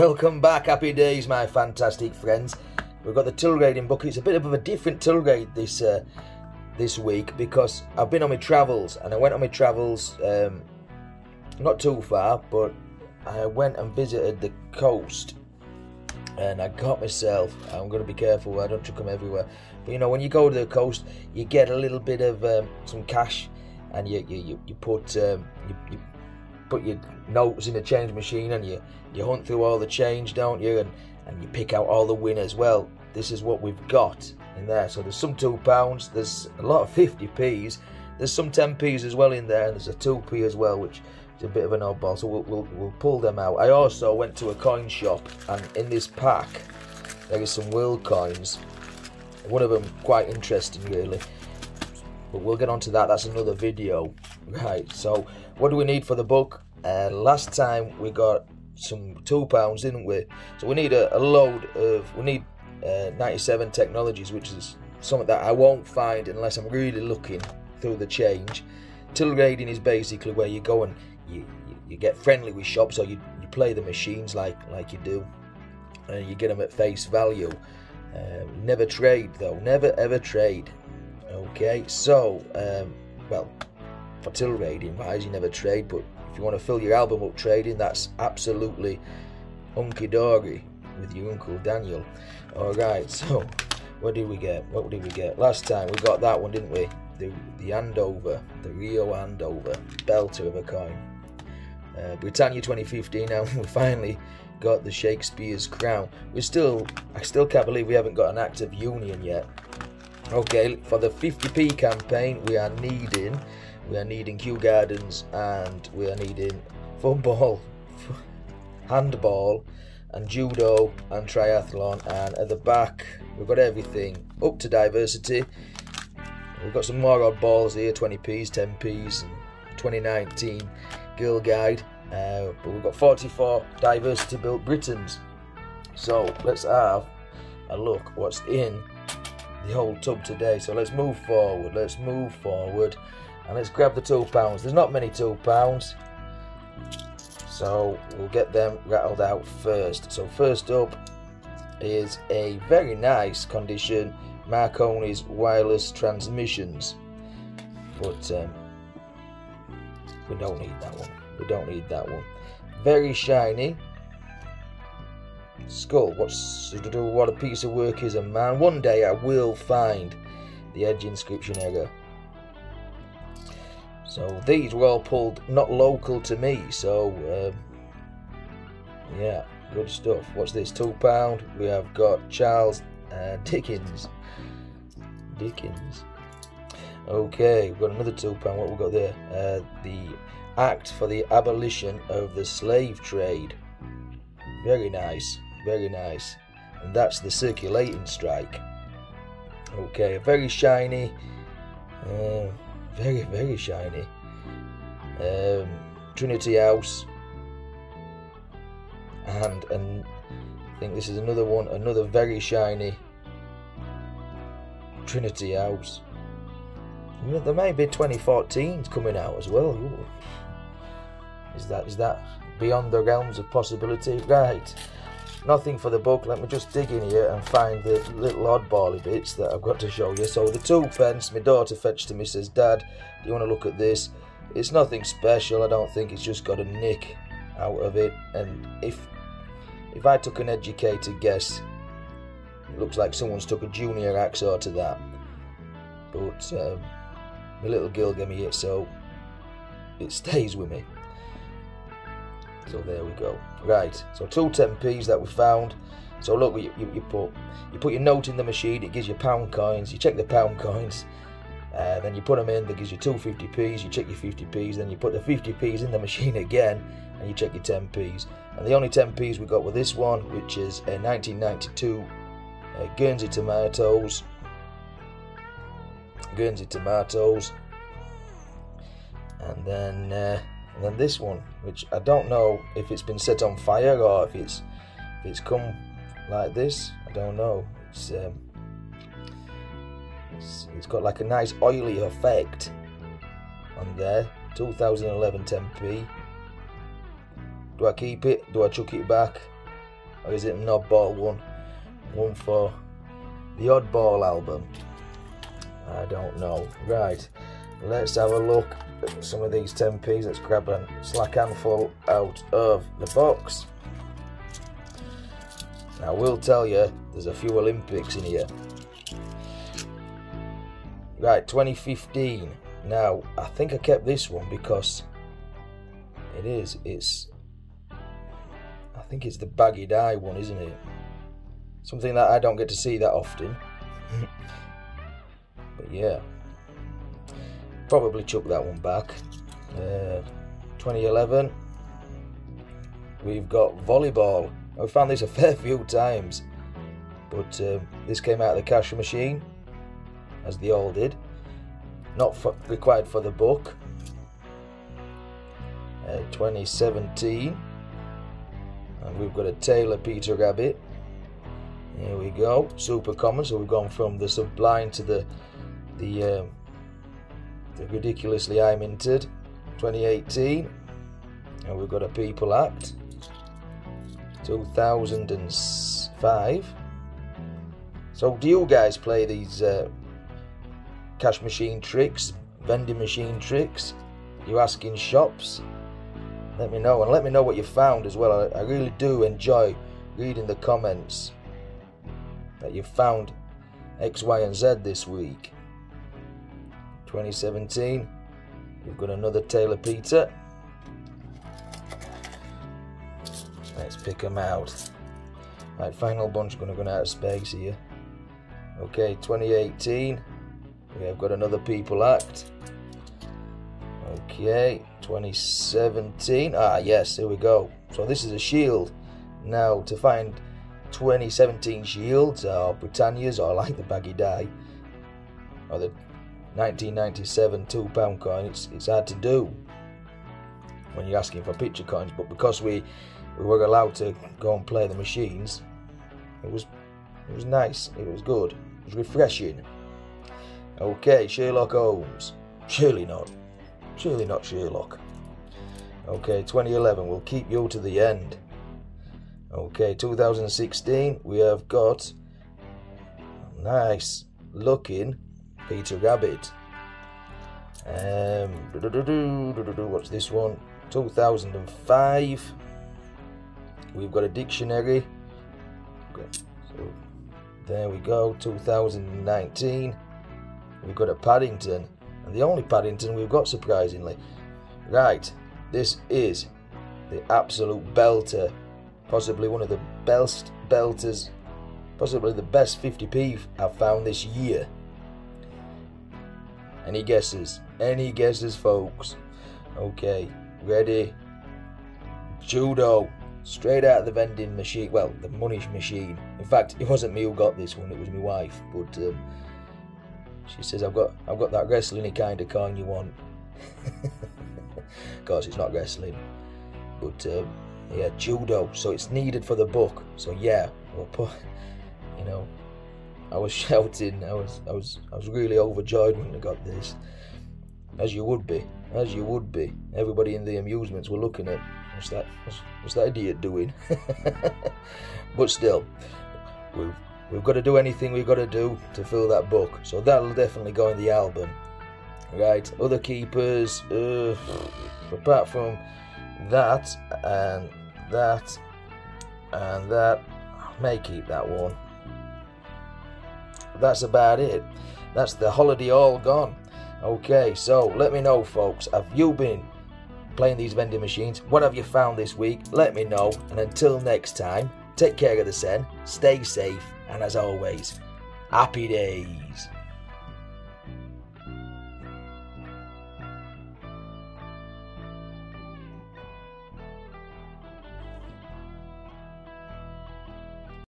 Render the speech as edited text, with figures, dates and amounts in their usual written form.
Welcome back, happy days my fantastic friends. We've got the Tilgrading book. It's a bit of a different Tilgrade this week because I've been on my travels, and I went on my travels not too far, but I went and visited the coast, and I got myself, I'm going to be careful I don't chuck them everywhere, but you know, when you go to the coast you get a little bit of some cash, and you put your notes in a change machine, and you hunt through all the change, don't you, and you pick out all the winners. Well, this is what we've got in there. So there's some £2, there's a lot of 50p's, there's some 10p's as well in there, and there's a 2p as well, which is a bit of an oddball, so we'll pull them out. I also went to a coin shop, and in this pack there is some world coins, one of them quite interesting really, but we'll get onto that. That's another video. Right, so what do we need for the book? Last time we got some £2, didn't we? So we need a load of, we need 97 technologies, which is something that I won't find unless I'm really looking through the change. Tilgrading is basically where you go and you get friendly with shops, or you play the machines like you do, and you get them at face value. Never trade though, never ever trade. Okay, so well, for Tilgrading wise you never trade, but if you want to fill your album up trading, that's absolutely hunky-dory with your Uncle Daniel. Alright, so what did we get? What did we get? Last time we got that one, didn't we? The Andover, the Rio Andover, belter of a coin. Britannia 2015, now we finally got the Shakespeare's Crown. I still can't believe we haven't got an Act of Union yet. Okay, for the 50p campaign we are needing Kew Gardens, and we are needing football, handball, and judo, and triathlon. And at the back we've got everything up to diversity. We've got some more oddballs here, 20p's, 10p's, and 2019 Girl Guide, but we've got 44 diversity built Britons. So let's have a look what's in the whole tub today. So let's move forward, and let's grab the £2. There's not many £2, so we'll get them rattled out first. So first up is a very nice condition Marconi's wireless transmissions, but we don't need that one. We don't need that one. Very shiny skull. What a piece of work is a man. One day I will find the edge inscription error. So these were all pulled not local to me, so yeah, good stuff. What's this? £2. We have got Charles Dickens. Okay, we've got another £2. What we got there? The Act for the Abolition of the Slave Trade. Very nice, very nice. And that's the circulating strike. Okay, very shiny, very shiny. Trinity House, and I think this is another one, another very shiny Trinity House. There may be 2014s coming out as well. Ooh. Is that beyond the realms of possibility? Right, nothing for the book. Let me just dig in here and find the little oddbally bits that I've got to show you. So the 2p, my daughter fetched to me, says, "Dad, do you want to look at this?" It's nothing special, I don't think. It's just got a nick out of it, and if I took an educated guess, it looks like someone's took a junior hacksaw to that. But my little girl gave me it, so it stays with me. So there we go. Right, so 2 10p's that we found. So look, you put your note in the machine, it gives you pound coins. You check the pound coins, then you put them in, that gives you 2 50p's. You check your 50p's, then you put the 50p's in the machine again, and you check your 10p's. And the only 10p's we got were this one, which is a 1992 Guernsey tomatoes. And then this one, which I don't know if it's been set on fire or if it's come like this. I don't know. It's got like a nice oily effect on there. 2011 10p. Do I keep it? Do I chuck it back? or is it an oddball one? One for the oddball album? I don't know. Right, let's have a look at some of these 10p's. Let's grab a slack handful out of the box. Now, I will tell you, there's a few Olympics in here. Right, 2015. Now, I think I kept this one because I think it's the baggy dye one, isn't it? Something that I don't get to see that often. But yeah, probably chuck that one back. 2011. We've got volleyball. I found this a fair few times, but this came out of the cash machine, as they all did. Not required for the book. 2017, and we've got a Taylor Peter Rabbit. Here we go, super common. So we've gone from the sublime to the ridiculously high minted. 2018, and we've got a People Act. 2005. So do you guys play these cash machine tricks, vending machine tricks? You ask in shops? Let me know, and let me know what you found as well. I really do enjoy reading the comments that you found X, Y, and Z this week. 2017, we've got another Taylor Peter. Let's pick them out. Right, final bunch, going to run out of space here. Okay, 2018, we have got another People Act. Okay, 2017. Ah, yes, here we go. So this is a shield. Now, to find 2017 shields or Britannias, or like the baggy dye, or the 1997 £2 coin, it's hard to do when you're asking for picture coins. But because we were allowed to go and play the machines, it was nice. It was good. It was refreshing. Okay, Sherlock Holmes. Surely not Sherlock. Okay, 2011, we'll keep you to the end. Okay, 2016, we have got a nice looking Peter Rabbit. What's this one? 2005, we've got a dictionary. So there we go. 2019, we've got a Paddington. And the only Paddington we've got, surprisingly. Right, this is the absolute belter. Possibly one of the best belters, possibly the best 50p I've found this year. Any guesses? Any guesses, folks? Okay, ready? Judo. Straight out of the vending machine. Well, the money machine. In fact, it wasn't me who got this one, it was my wife. But she says, I've got that wrestling kind of coin you want. Of course, it's not wrestling, but yeah, judo. So it's needed for the book. So yeah, we'll put. You know, I was shouting. I was really overjoyed when I got this, as you would be. Everybody in the amusements were looking at what's that idiot doing. But still, we've got to do anything we've got to do to fill that book. So that'll definitely go in the album. Right, other keepers, apart from that and that and that, I may keep that one. That's about it. That's the holiday all gone. Okay, so let me know, folks, have you been playing these vending machines? What have you found this week? Let me know, and until next time, take care of the Sen, stay safe, and as always, happy days.